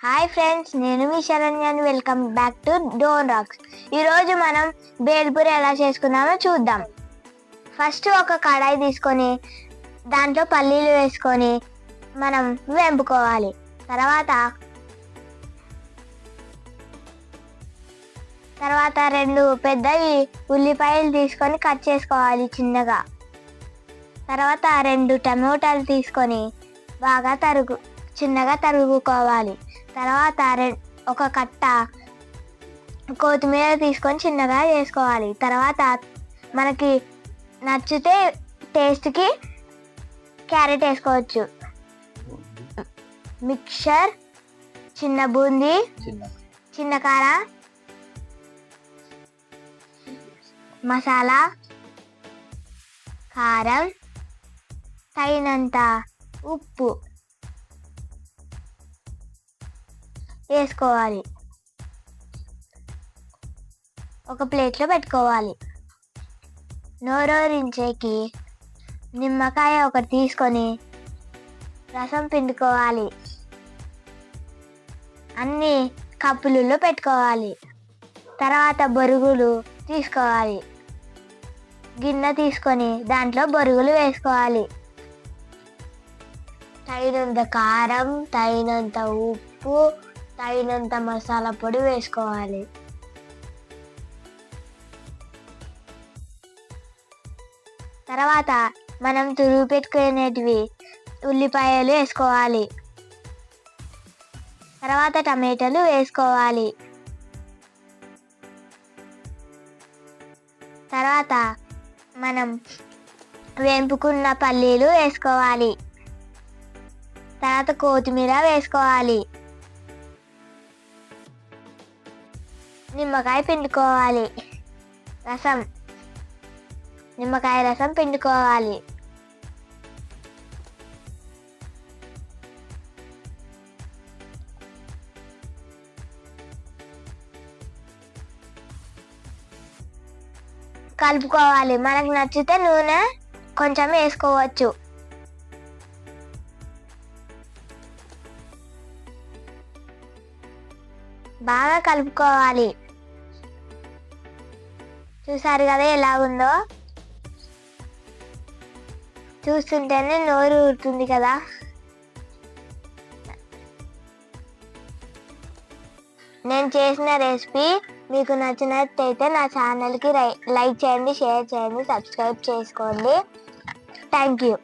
Hi friends, నేను మీ శరణ్యాని. వెల్కమ్ బ్యాక్ టు డోన్ రాక్స్. ఈరోజు మనం బేల్పూరి ఎలా చేసుకున్నామో చూద్దాం. ఫస్ట్ ఒక కడాయి తీసుకొని దాంట్లో పల్లీలు వేసుకొని మనం వేంపుకోవాలి. తర్వాత రెండు పెద్దవి ఉల్లిపాయలు తీసుకొని కట్ చేసుకోవాలి చిన్నగా. తర్వాత రెండు టమోటాలు తీసుకొని బాగా చిన్నగా తరుగుకోవాలి. తర్వాత ఒక కట్ట కొత్తిమీర తీసుకొని చిన్నగా వేసుకోవాలి. తర్వాత మనకి నచ్చితే టేస్ట్కి క్యారెట్ వేసుకోవచ్చు. మిక్చర్, చిన్న బూందీ, చిన్న కార, మసాలా, కారం, తగినంత ఉప్పు వేసుకోవాలి. ఒక ప్లేట్లో పెట్టుకోవాలి. నోరూరించేకి నిమ్మకాయ ఒకటి తీసుకొని రసం పిండుకోవాలి. అన్ని కప్పులలో పెట్టుకోవాలి. తర్వాత బొరుగులు తీసుకోవాలి. గిన్నె తీసుకొని దాంట్లో బొరుగులు వేసుకోవాలి. తగినంత కారం, తగినంత ఉప్పు, తగినంత మసాలా పొడి వేసుకోవాలి. తర్వాత మనం తురుగు పెట్టుకునేటివి ఉల్లిపాయలు వేసుకోవాలి. తర్వాత టమాటాలు వేసుకోవాలి. తర్వాత మనం వేంపుకున్న పల్లీలు వేసుకోవాలి. తర్వాత కొత్తిమీర వేసుకోవాలి. నిమ్మకాయ పిండుకోవాలి. నిమ్మకాయ రసం పిండుకోవాలి. కలుపుకోవాలి. మనకు నచ్చితే నూనె కొంచెం వేసుకోవచ్చు. బాగా కలుపుకోవాలి. చూసారు కదా ఎలా ఉందో. చూస్తుంటేనే నోరు ఊరుతుంది కదా. నేను చేసిన రెసిపీ మీకు నచ్చినట్టయితే నా ఛానల్కి లైక్ చేయండి, షేర్ చేయండి, సబ్స్క్రైబ్ చేసుకోండి. Thank you.